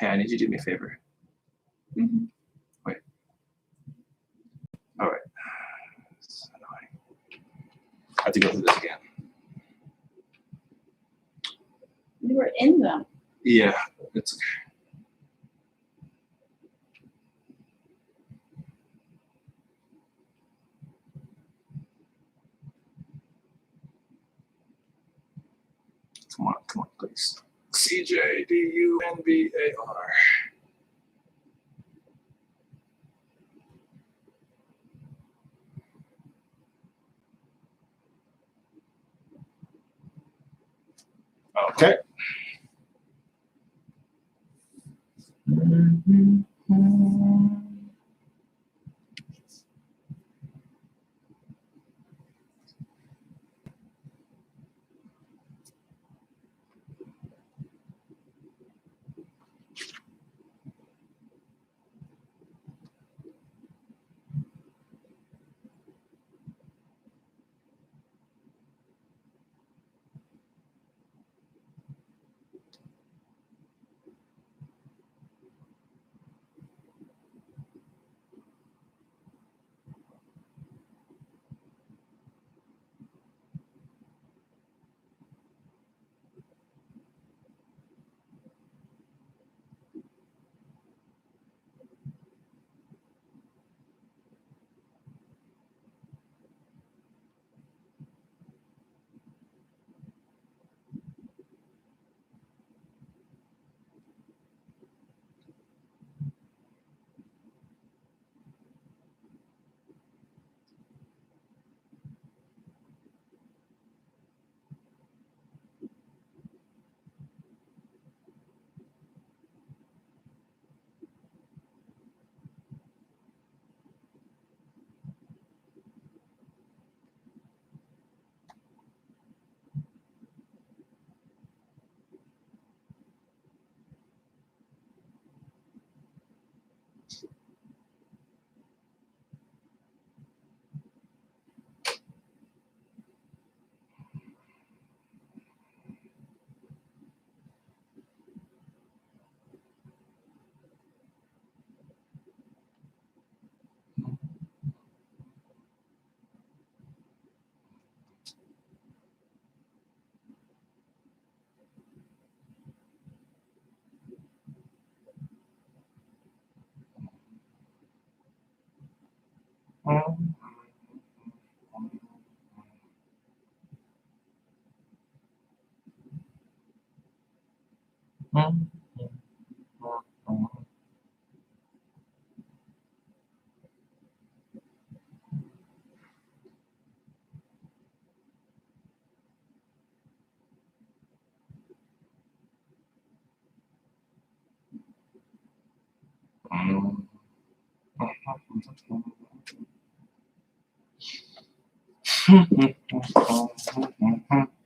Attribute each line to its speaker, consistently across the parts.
Speaker 1: Hey, I need you to do me a favor.
Speaker 2: Mm-hmm.
Speaker 1: Wait. All right. It's annoying. I have to go through this again.
Speaker 2: We were in them.
Speaker 1: Yeah, it's okay. Come on, please. CJDUNBAR. Okay.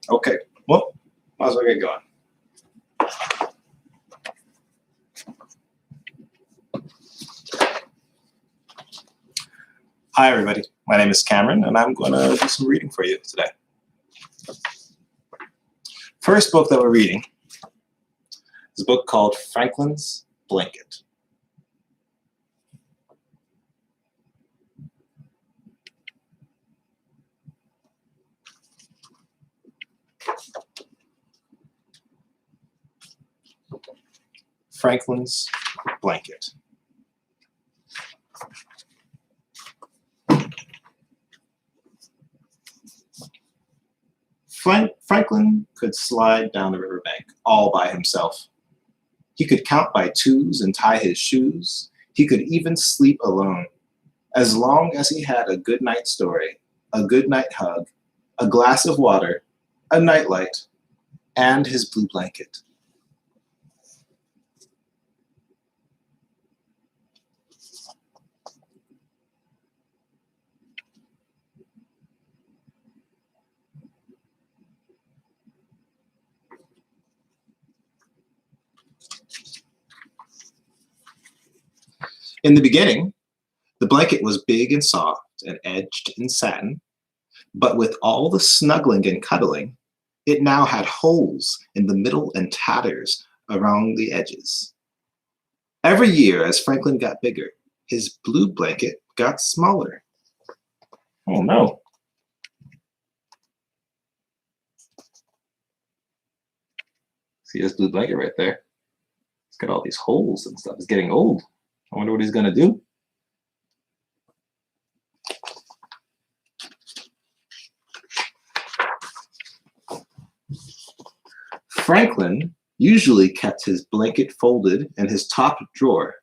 Speaker 1: Okay, well, might as well get going. Hi, everybody. My name is Cameron, and I'm going to do some reading for you today. First book that we're reading is a book called Franklin's Blanket. Franklin's Blanket. Franklin could slide down the riverbank all by himself. He could count by twos and tie his shoes. He could even sleep alone, as long as he had a good night story, a good night hug, a glass of water, a nightlight, and his blue blanket. In the beginning, the blanket was big and soft and edged in satin, but with all the snuggling and cuddling, it now had holes in the middle and tatters around the edges. Every year, as Franklin got bigger, his blue blanket got smaller. Oh no. See this blue blanket right there? It's got all these holes and stuff. It's getting old. I wonder what he's going to do. Franklin usually kept his blanket folded in his top drawer.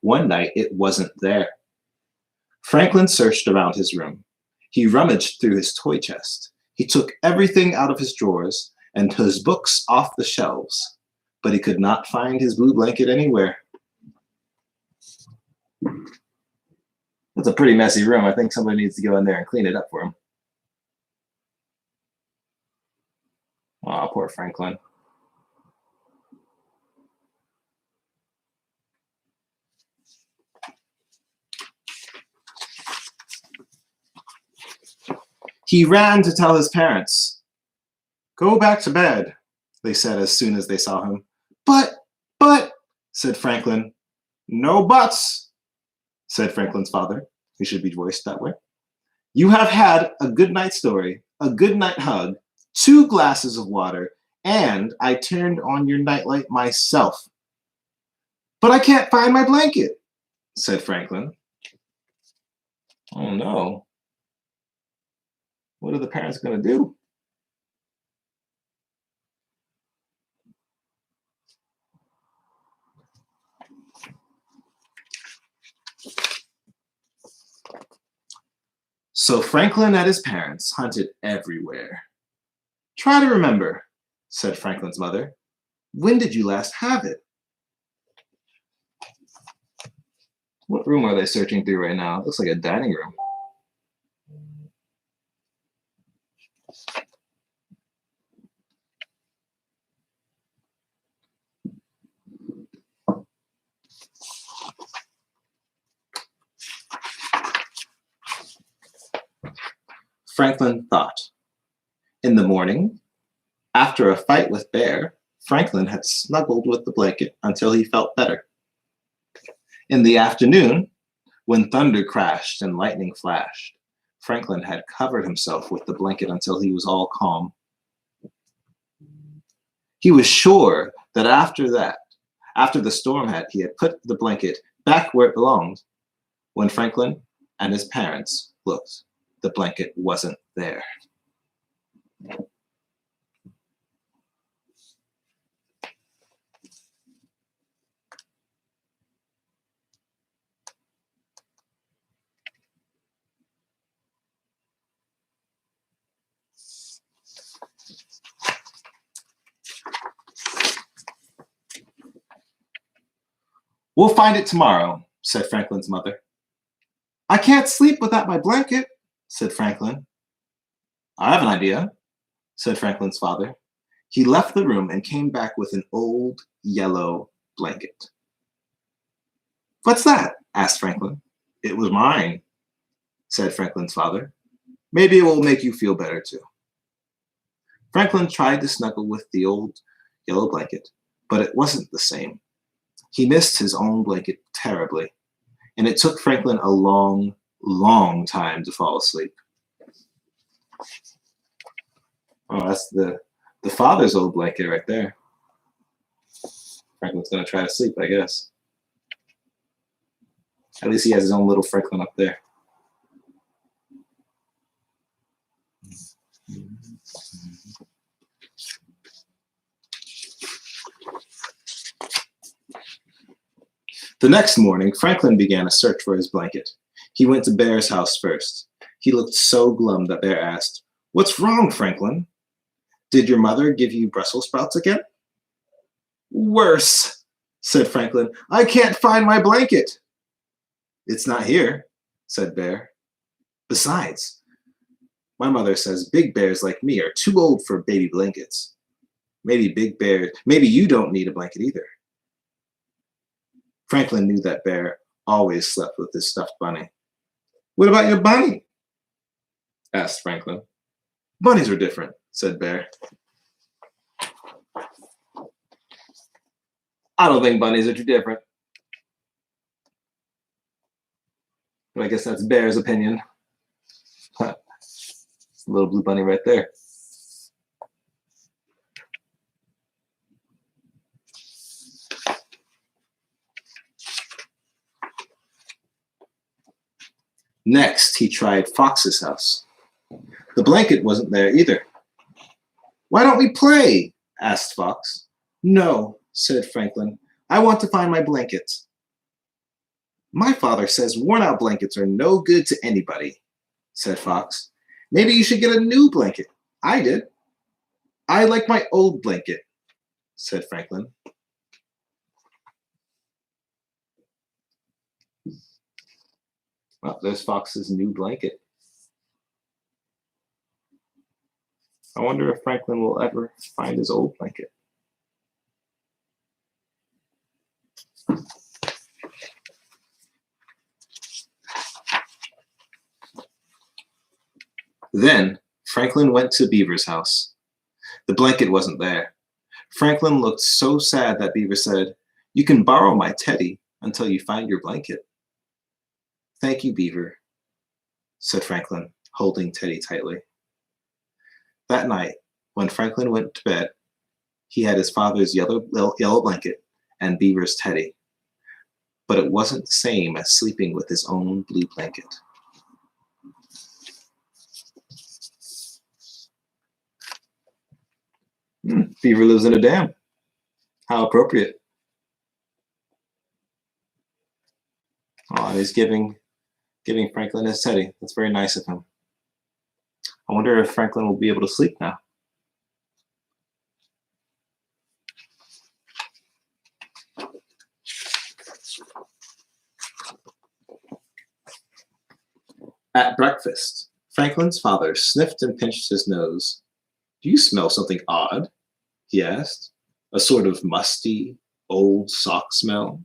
Speaker 1: One night it wasn't there. Franklin searched around his room. He rummaged through his toy chest. He took everything out of his drawers and his books off the shelves, but he could not find his blue blanket anywhere. That's a pretty messy room. I think somebody needs to go in there and clean it up for him. Oh, poor Franklin. He ran to tell his parents. "Go back to bed," they said as soon as they saw him. But, said Franklin. "No buts," said Franklin's father. He should be voiced that way. "You have had a good night story, a good night hug, 2 glasses of water, and I turned on your nightlight myself." "But I can't find my blanket," said Franklin. Oh no. What are the parents going to do? So Franklin and his parents hunted everywhere. "Try to remember," said Franklin's mother. "When did you last have it?" What room are they searching through right now? It looks like a dining room. Franklin thought. In the morning, after a fight with Bear, Franklin had snuggled with the blanket until he felt better. In the afternoon, when thunder crashed and lightning flashed, Franklin had covered himself with the blanket until he was all calm. He was sure that after the storm he had put the blanket back where it belonged. When Franklin and his parents looked, the blanket wasn't there. "We'll find it tomorrow," said Franklin's mother. "I can't sleep without my blanket," said Franklin. "I have an idea," said Franklin's father. He left the room and came back with an old yellow blanket. "What's that?" asked Franklin. "It was mine," said Franklin's father. "Maybe it will make you feel better too." Franklin tried to snuggle with the old yellow blanket, but it wasn't the same. He missed his own blanket terribly, and it took Franklin a long, long time to fall asleep. Oh, that's the father's old blanket right there. Franklin's gonna try to sleep, I guess. At least he has his own little Franklin up there. The next morning, Franklin began a search for his blanket. He went to Bear's house first. He looked so glum that Bear asked, "What's wrong, Franklin? Did your mother give you Brussels sprouts again?" "Worse," said Franklin. "I can't find my blanket." "It's not here," said Bear. "Besides, my mother says big bears like me are too old for baby blankets. Maybe you don't need a blanket either." Franklin knew that Bear always slept with his stuffed bunny. "What about your bunny?" asked Franklin. "Bunnies are different," said Bear. "I don't think bunnies are too different," But I guess that's Bear's opinion. Little blue bunny right there. Next, he tried Fox's house. The blanket wasn't there either. "Why don't we play?" asked Fox. "No," said Franklin. "I want to find my blanket." "My father says worn-out blankets are no good to anybody," said Fox. "Maybe you should get a new blanket." "I did." "I like my old blanket," said Franklin. Well, there's Fox's new blanket. I wonder if Franklin will ever find his old blanket. Then Franklin went to Beaver's house. The blanket wasn't there. Franklin looked so sad that Beaver said, "You can borrow my teddy until you find your blanket." "Thank you, Beaver," said Franklin, holding Teddy tightly. That night, when Franklin went to bed, he had his father's yellow blanket and Beaver's teddy. But it wasn't the same as sleeping with his own blue blanket. Beaver lives in a dam. How appropriate. Oh, and he's giving Franklin his teddy. That's very nice of him. I wonder if Franklin will be able to sleep now. At breakfast, Franklin's father sniffed and pinched his nose. "Do you smell something odd?" he asked. "A sort of musty, old sock smell?"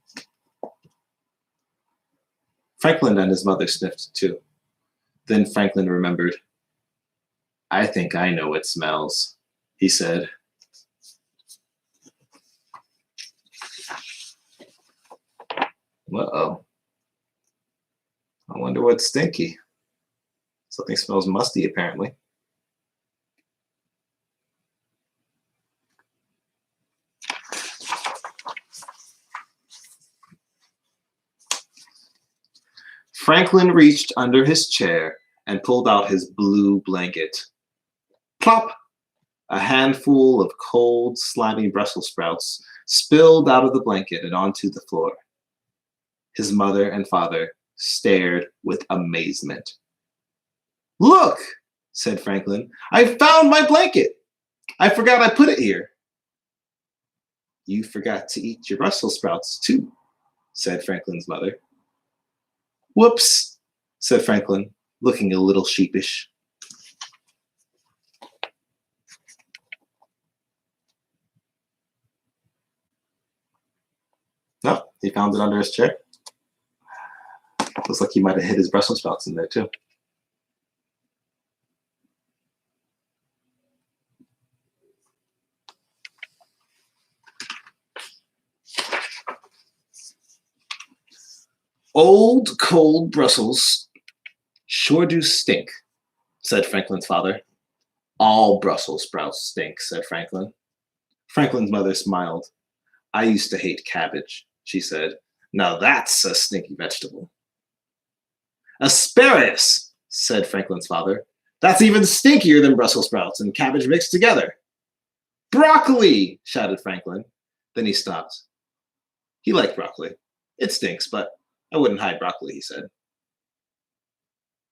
Speaker 1: Franklin and his mother sniffed too. Then Franklin remembered. "I think I know what smells," he said. Uh-oh. I wonder what's stinky. Something smells musty, apparently. Franklin reached under his chair and pulled out his blue blanket. Plop! A handful of cold, slimy Brussels sprouts spilled out of the blanket and onto the floor. His mother and father stared with amazement. "Look," said Franklin, "I found my blanket. I forgot I put it here." "You forgot to eat your Brussels sprouts too," said Franklin's mother. "Whoops," said Franklin, looking a little sheepish. No, he found it under his chair. Looks like he might have hid his Brussels sprouts in there too. "Old, cold Brussels sure do stink," said Franklin's father. "All Brussels sprouts stink," said Franklin. Franklin's mother smiled. "I used to hate cabbage," she said. "Now that's a stinky vegetable." "Asparagus," said Franklin's father. "That's even stinkier than Brussels sprouts and cabbage mixed together." "Broccoli!" shouted Franklin. Then he stopped. He liked broccoli. "It stinks, but I wouldn't hide broccoli," he said.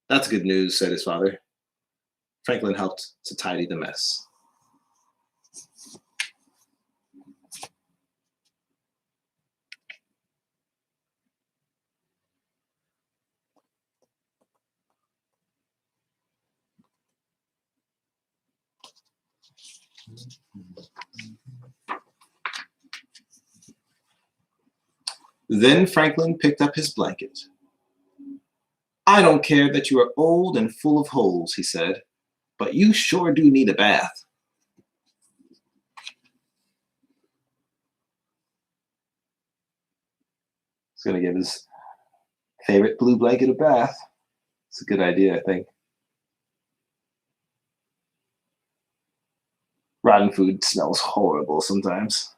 Speaker 1: "That's good news," said his father. Franklin helped to tidy the mess. Then Franklin picked up his blanket. "I don't care that you are old and full of holes," he said, "but you sure do need a bath." He's going to give his Favorite blue blanket of bath. It's a good idea, I think. Rotten food smells horrible sometimes.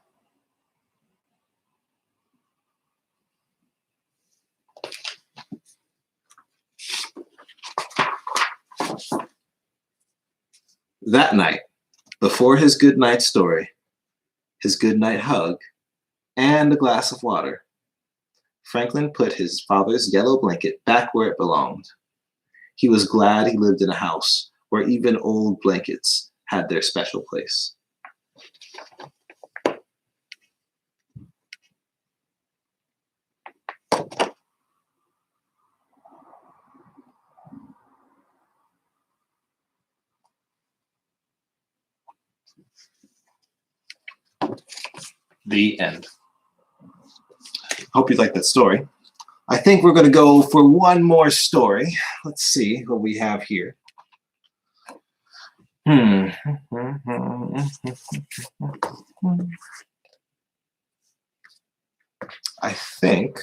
Speaker 1: That night, before his good night story, his good night hug, and a glass of water, Franklin put his father's yellow blanket back where it belonged. He was glad he lived in a house where even old blankets had their special place. The end. Hope you liked that story. I think we're going to go for one more story. Let's see what we have here. I think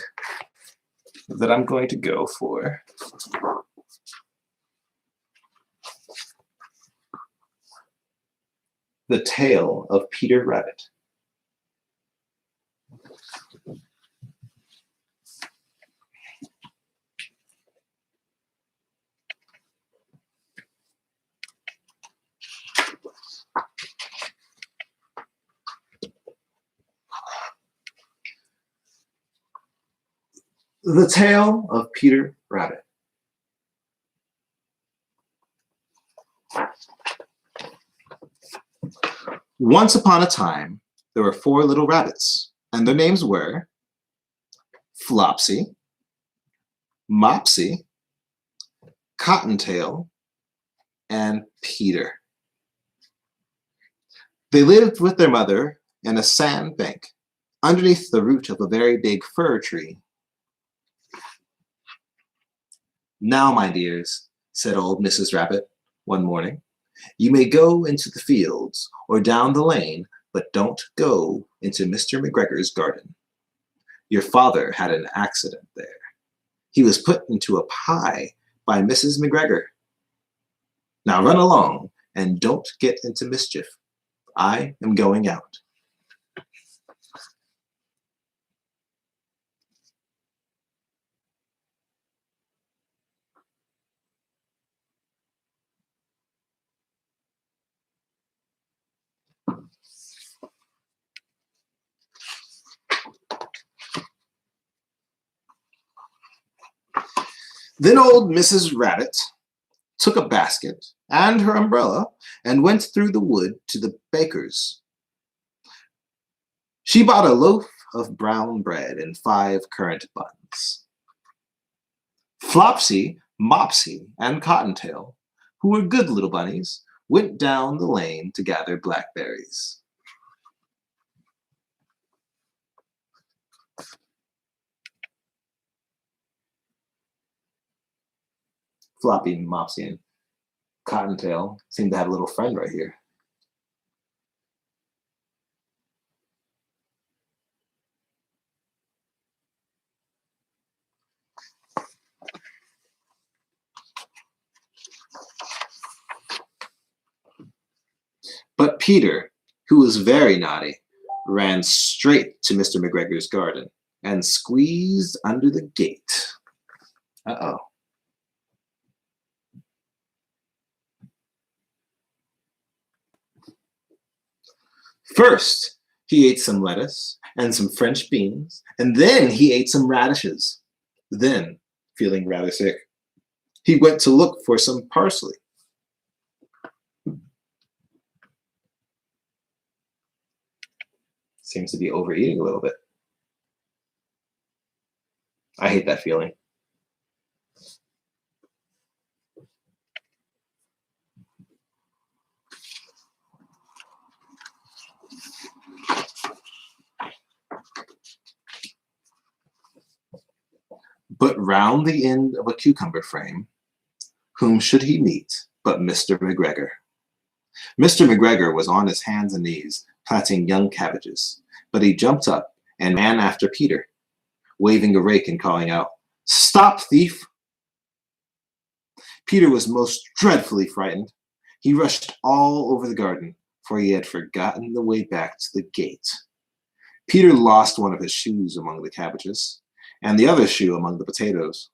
Speaker 1: that I'm going to go for The Tale of Peter Rabbit. The Tale of Peter Rabbit. Once upon a time, there were 4 little rabbits, and their names were Flopsy, Mopsy, Cottontail, and Peter. They lived with their mother in a sand bank underneath the root of a very big fir tree. "Now, my dears," said old Mrs. Rabbit one morning, "you may go into the fields or down the lane, but don't go into Mr. McGregor's garden. Your father had an accident there. He was put into a pie by Mrs. McGregor. Now run along and don't get into mischief. I am going out." Then old Mrs. Rabbit took a basket and her umbrella and went through the wood to the baker's. She bought a loaf of brown bread and 5 currant buns. Flopsy, Mopsy, and Cottontail, who were good little bunnies, went down the lane to gather blackberries. Floppy, Mopsy, and Cottontail seem to have a little friend right here. But Peter, who was very naughty, ran straight to Mr. McGregor's garden and squeezed under the gate. Uh-oh. First, he ate some lettuce and some French beans, and then he ate some radishes. Then, feeling rather sick, he went to look for some parsley. Seems to be overeating a little bit. I hate that feeling. But round the end of a cucumber frame, whom should he meet but Mr. McGregor? Mr. McGregor was on his hands and knees planting young cabbages, but he jumped up and ran after Peter, waving a rake and calling out, "Stop, thief!" Peter was most dreadfully frightened. He rushed all over the garden, for he had forgotten the way back to the gate. Peter lost one of his shoes among the cabbages, and the other shoe among the potatoes.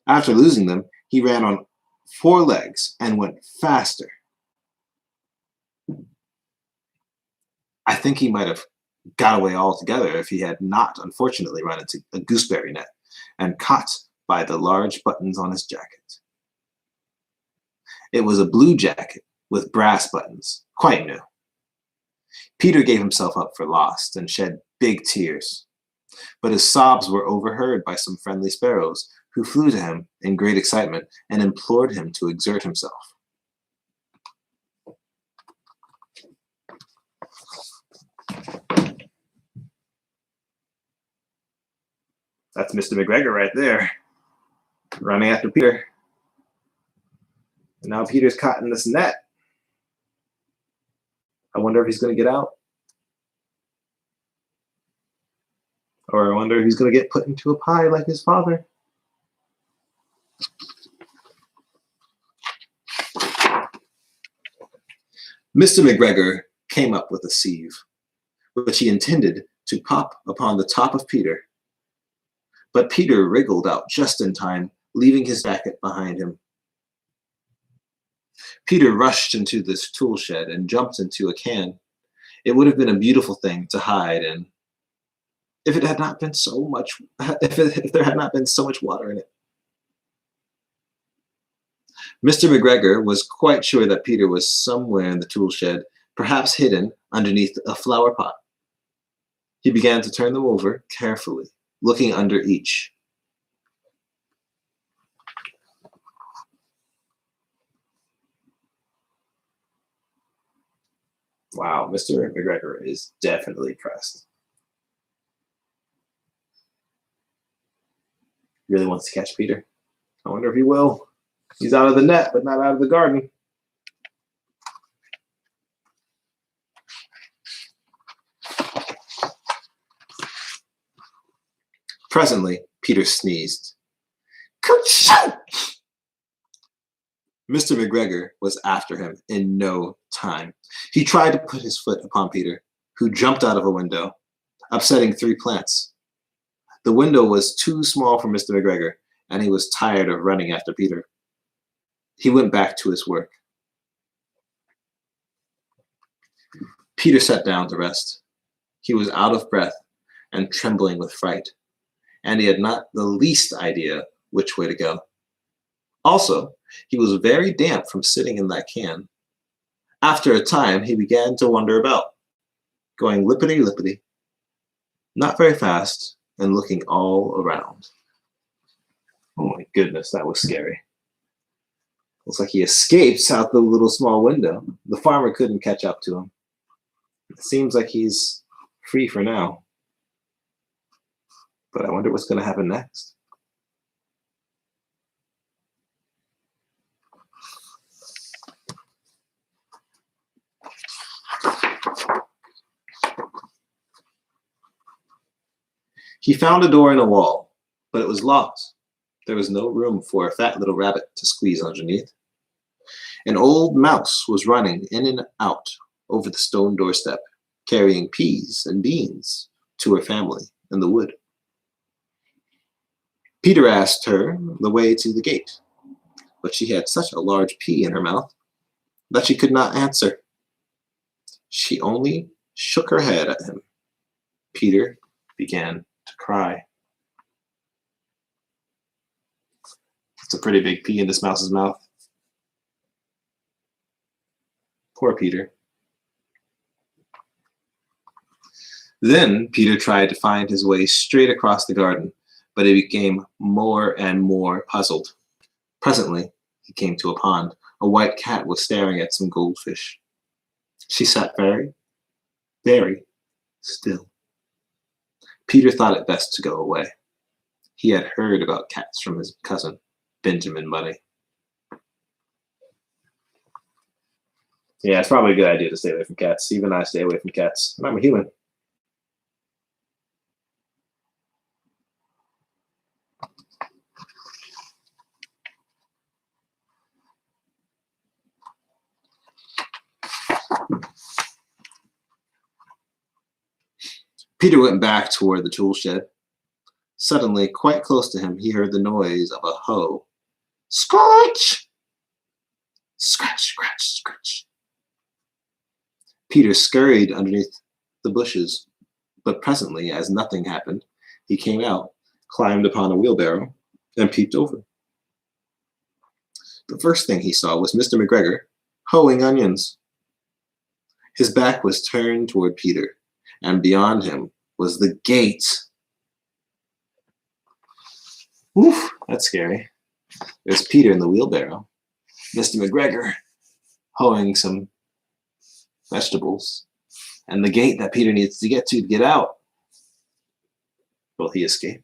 Speaker 1: After losing them, he ran on 4 legs and went faster. I think he might have got away altogether if he had not unfortunately run into a gooseberry net and caught by the large buttons on his jacket. It was a blue jacket with brass buttons, quite new. Peter gave himself up for lost and shed big tears, but his sobs were overheard by some friendly sparrows who flew to him in great excitement and implored him to exert himself. That's Mr. McGregor right there, running after Peter. And now Peter's caught in this net. I wonder if he's going to get out. Or I wonder if he's going to get put into a pie like his father. Mr. McGregor came up with a sieve, which he intended to pop upon the top of Peter. But Peter wriggled out just in time, leaving his jacket behind him. Peter rushed into this tool shed and jumped into a can. It would have been a beautiful thing to hide in if there had not been so much water in it. Mr. McGregor was quite sure that Peter was somewhere in the tool shed, perhaps hidden underneath a flower pot. He began to turn them over carefully, looking under each. Wow, Mr. McGregor is definitely pressed. Really wants to catch Peter. I wonder if he will. He's out of the net, but not out of the garden. Presently, Peter sneezed. Kerchoo! Mr. McGregor was after him in no time. He tried to put his foot upon Peter, who jumped out of a window, upsetting 3 plants. The window was too small for Mr. McGregor, and he was tired of running after Peter. He went back to his work. Peter sat down to rest. He was out of breath and trembling with fright, and he had not the least idea which way to go. Also, he was very damp from sitting in that can. After a time, he began to wander about, going lippity-lippity, not very fast, and looking all around. Oh my goodness, that was scary. Looks like he escaped out the little small window. The farmer couldn't catch up to him. It seems like he's free for now. But I wonder what's going to happen next. He found a door in a wall, but it was locked. There was no room for a fat little rabbit to squeeze underneath. An old mouse was running in and out over the stone doorstep, carrying peas and beans to her family in the wood. Peter asked her the way to the gate, but she had such a large pea in her mouth that she could not answer. She only shook her head at him. Peter began to cry. It's a pretty big pea in this mouse's mouth. Poor Peter. Then Peter tried to find his way straight across the garden, but he became more and more puzzled. Presently, he came to a pond. A white cat was staring at some goldfish. She sat very, very still. Peter thought it best to go away. He had heard about cats from his cousin, Benjamin Bunny. Yeah, it's probably a good idea to stay away from cats. Even I stay away from cats. And I'm a human. Peter went back toward the tool shed. Suddenly, quite close to him, he heard the noise of a hoe. Scratch! Scratch, scratch, scratch. Peter scurried underneath the bushes, but presently, as nothing happened, he came out, climbed upon a wheelbarrow, and peeped over. The first thing he saw was Mr. McGregor hoeing onions. His back was turned toward Peter, and beyond him was the gate. Oof, that's scary. There's Peter in the wheelbarrow, Mr. McGregor hoeing some vegetables, and the gate that Peter needs to get out. Will he escape?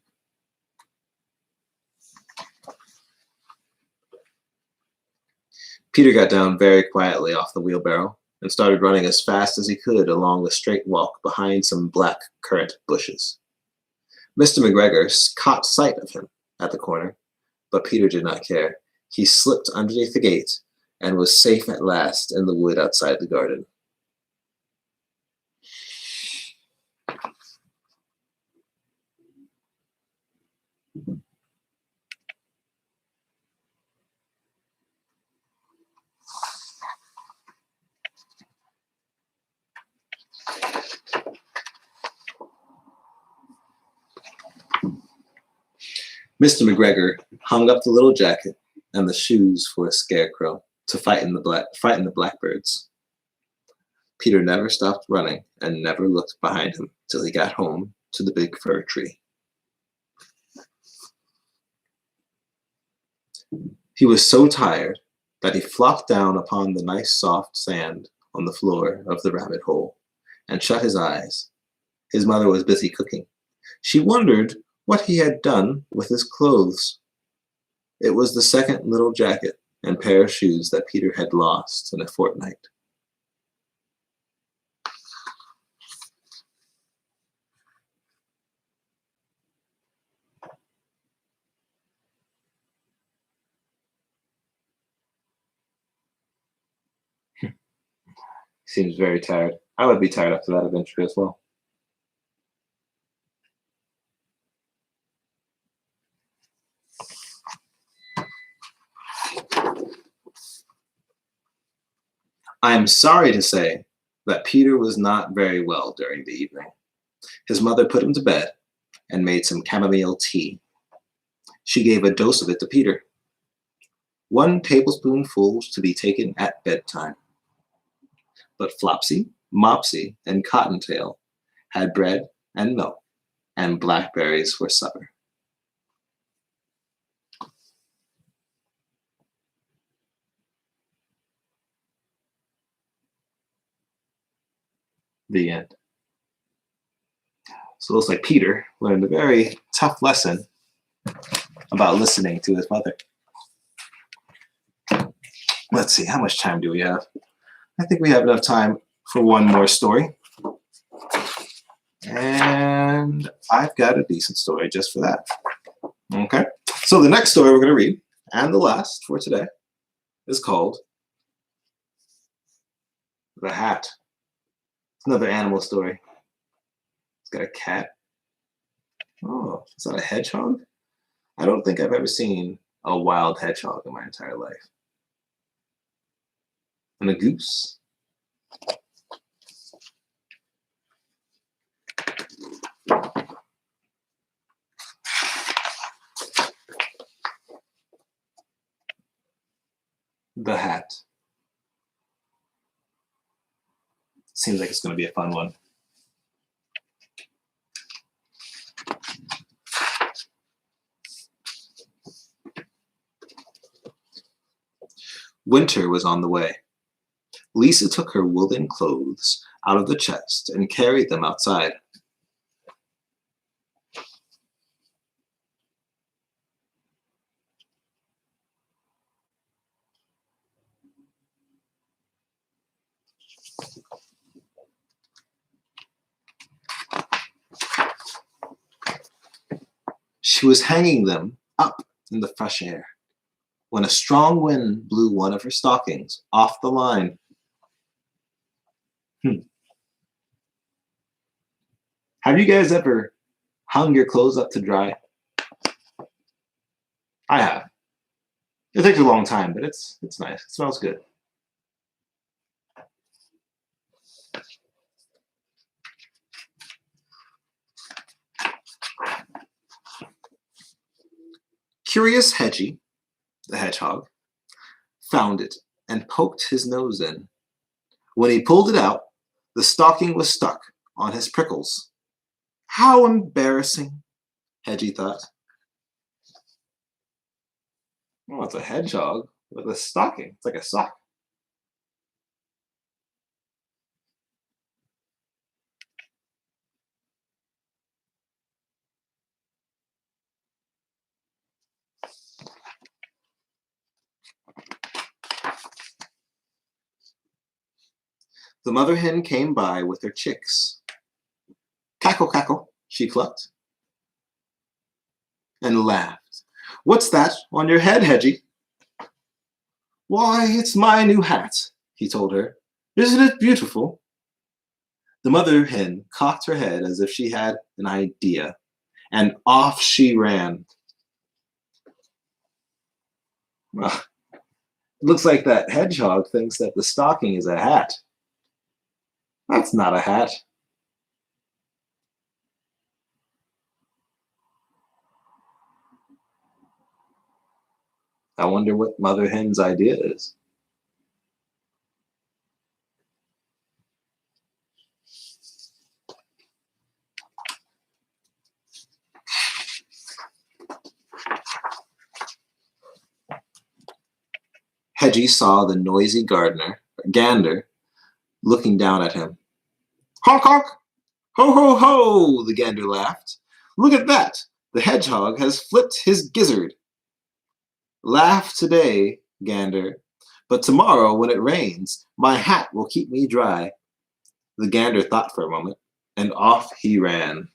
Speaker 1: Peter got down very quietly off the wheelbarrow and started running as fast as he could along the straight walk behind some black currant bushes. Mr. McGregor caught sight of him at the corner, but Peter did not care. He slipped underneath the gate and was safe at last in the wood outside the garden. Mr. McGregor hung up the little jacket and the shoes for a scarecrow to frighten the blackbirds. Peter never stopped running and never looked behind him till he got home to the big fir tree. He was so tired that he flopped down upon the nice soft sand on the floor of the rabbit hole and shut his eyes. His mother was busy cooking. She wondered what he had done with his clothes. It was the second little jacket and pair of shoes that Peter had lost in a fortnight. Seems very tired. I would be tired after that adventure as well. I am sorry to say that Peter was not very well during the evening. His mother put him to bed and made some chamomile tea. She gave a dose of it to Peter. 1 tablespoonful to be taken at bedtime. But Flopsy, Mopsy, and Cottontail had bread and milk and blackberries for supper. The end. So it looks like Peter learned a very tough lesson about listening to his mother. Let's see, how much time do we have? I think we have enough time for one more story. And I've got a decent story just for that. Okay, so the next story we're going to read, and the last for today, is called The Hat. It's another animal story. It's got a cat. Oh, is that a hedgehog? I don't think I've ever seen a wild hedgehog in my entire life. And a goose. The Hat. Seems like it's going to be a fun one. Winter was on the way. Lisa took her woolen clothes out of the chest and carried them outside. She was hanging them up in the fresh air when a strong wind blew one of her stockings off the line. Hmm. Have you guys ever hung your clothes up to dry? I have. It takes a long time, but it's nice. It smells good. Curious Hedgie, the hedgehog, found it and poked his nose in. When he pulled it out, the stocking was stuck on his prickles. How embarrassing, Hedgie thought. Oh, it's a hedgehog with a stocking. It's like a sock. The mother hen came by with her chicks. Cackle, cackle, she clucked and laughed. What's that on your head, Hedgie? Why, it's my new hat, he told her. Isn't it beautiful? The mother hen cocked her head as if she had an idea, and off she ran. Well, it looks like that hedgehog thinks that the stocking is a hat. That's not a hat. I wonder what mother hen's idea is. Hedgie saw the noisy gander, looking down at him. Honk, honk! Ho, ho, ho! The gander laughed. Look at that! The hedgehog has flipped his gizzard. Laugh today, gander, but tomorrow when it rains, my hat will keep me dry. The gander thought for a moment, and off he ran.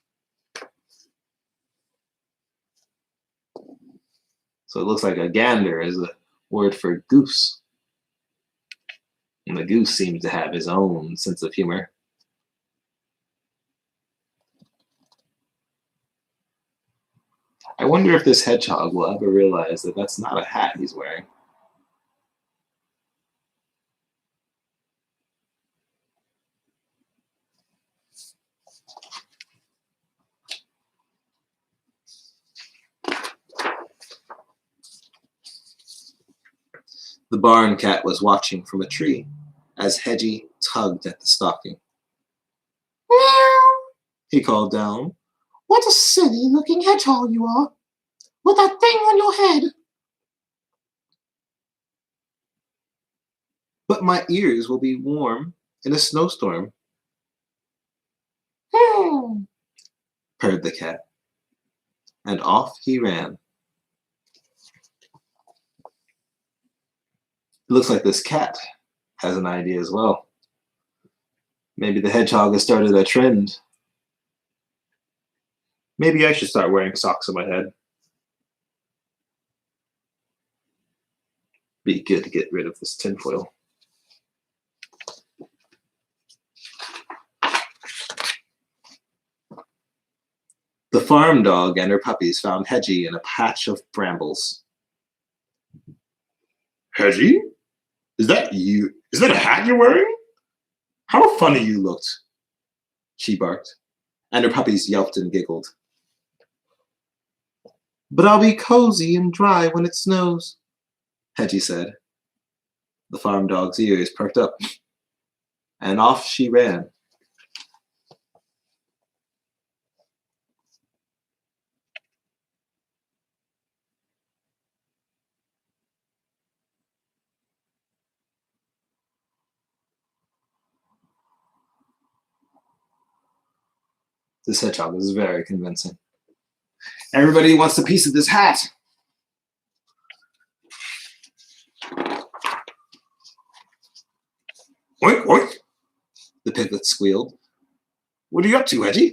Speaker 1: So it looks like a gander is a word for goose. And the goose seems to have his own sense of humor. I wonder if this hedgehog will ever realize that that's not a hat he's wearing. The barn cat was watching from a tree as Hedgie tugged at the stocking. Meow, he called down. What a silly looking hedgehog you are, with that thing on your head. But my ears will be warm in a snowstorm. Purred the cat, and off he ran. It looks like this cat has an idea as well. Maybe the hedgehog has started a trend. Maybe I should start wearing socks on my head. Be good to get rid of this tinfoil. The farm dog and her puppies found Hedgie in a patch of brambles. Hedgie? Is that you? Is that a hat you're wearing? How funny you looked, she barked, and her puppies yelped and giggled. But I'll be cozy and dry when it snows, Hedgie said. The farm dog's ears perked up, and off she ran. This hedgehog is very convincing. Everybody wants a piece of this hat. Oink, oink, the piglet squealed. What are you up to, Hedgie?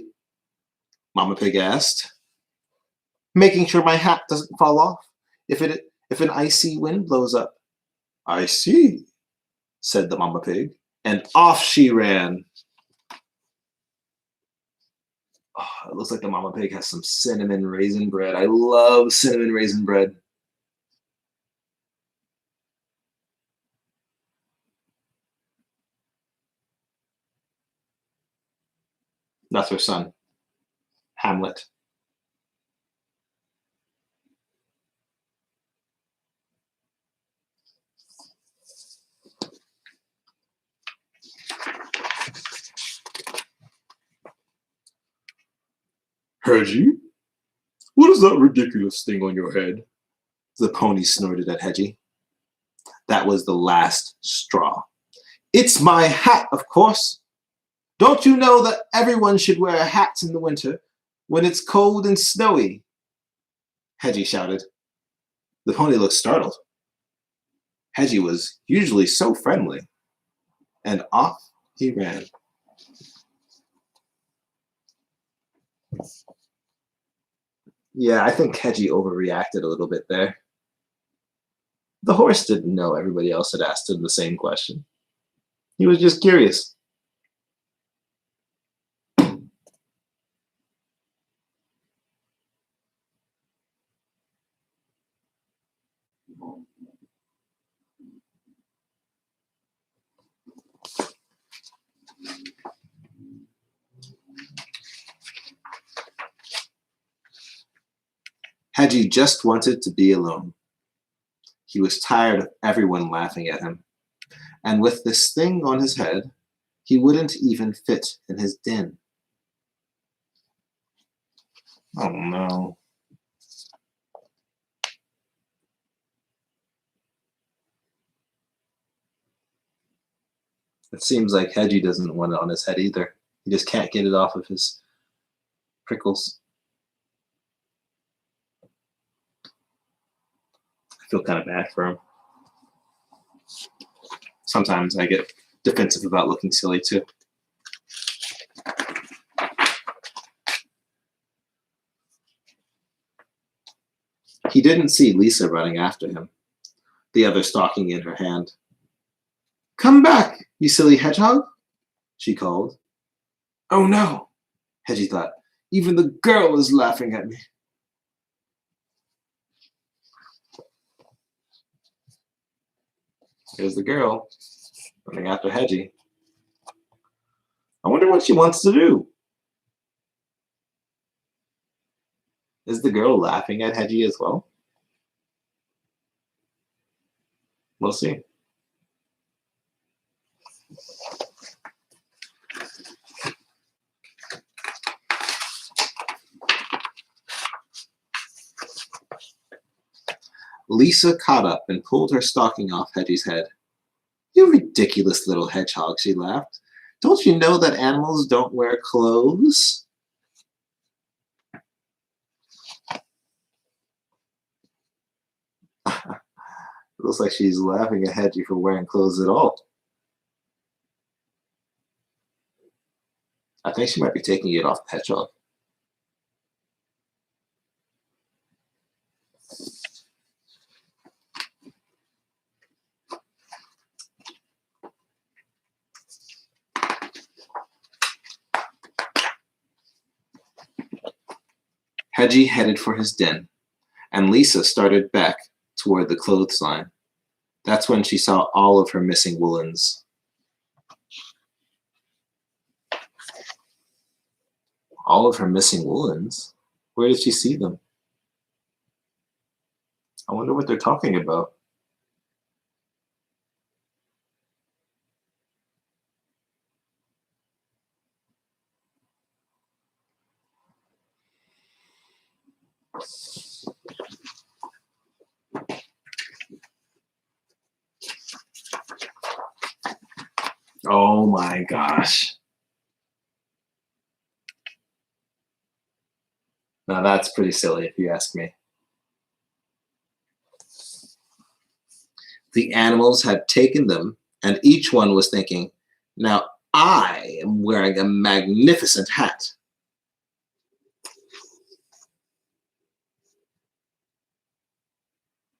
Speaker 1: Mama Pig asked. Making sure my hat doesn't fall off if an icy wind blows up. I see, said the Mama Pig, and off she ran. It looks like the mama pig has some cinnamon raisin bread. I love cinnamon raisin bread. That's her son, Hamlet. Hedgie? What is that ridiculous thing on your head? The pony snorted at Hedgie. That was the last straw. It's my hat, of course. Don't you know that everyone should wear hats in the winter when it's cold and snowy? Hedgie shouted. The pony looked startled. Hedgie was usually so friendly, and off he ran. Yeah, I think Hedgie overreacted a little bit there. The horse didn't know everybody else had asked him the same question. He was just curious. Hedgie just wanted to be alone. He was tired of everyone laughing at him. And with this thing on his head, he wouldn't even fit in his den. Oh no. It seems like Hedgie doesn't want it on his head either. He just can't get it off of his prickles. I feel kind of bad for him. Sometimes I get defensive about looking silly too. He didn't see Lisa running after him, the other stalking in her hand. Come back, you silly hedgehog, she called. Oh no, Hedgie thought. Even the girl is laughing at me. Here's the girl running after Hedgie. I wonder what she wants to do. Is the girl laughing at Hedgie as well? We'll see. Lisa caught up and pulled her stocking off Hedgie's head. You ridiculous little hedgehog, she laughed. Don't you know that animals don't wear clothes? It looks like she's laughing at Hedgie for wearing clothes at all. I think she might be taking it off the hedgehog. Hedgie headed for his den, and Lisa started back toward the clothesline. That's when she saw all of her missing woolens. All of her missing woolens? Where did she see them? I wonder what they're talking about. Oh my gosh. Now that's pretty silly if you ask me. The animals had taken them, and each one was thinking, now I am wearing a magnificent hat.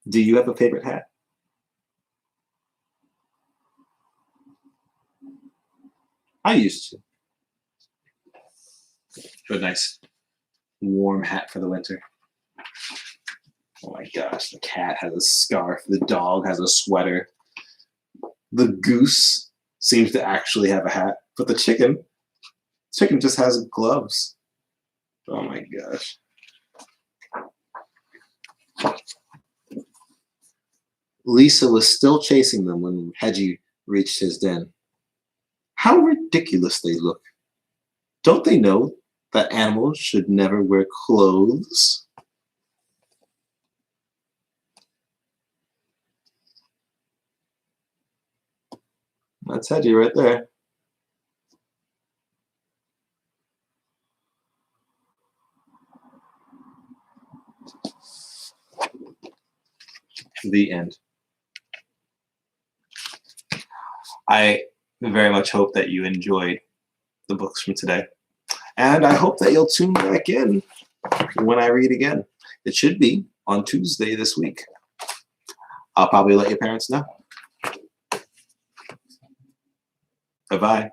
Speaker 1: Do you have a favorite hat? I used to. But nice. warm hat for the winter. Oh my gosh, the cat has a scarf, the dog has a sweater. The goose seems to actually have a hat, but the chicken just has gloves. Oh my gosh. Lisa was still chasing them when Hedgie reached his den. How ridiculous they look. Don't they know that animals should never wear clothes? That's Hedgie right there. The end. I very much hope that you enjoyed the books from today. And I hope that you'll tune back in when I read again. It should be on Tuesday this week. I'll probably let your parents know. Bye-bye.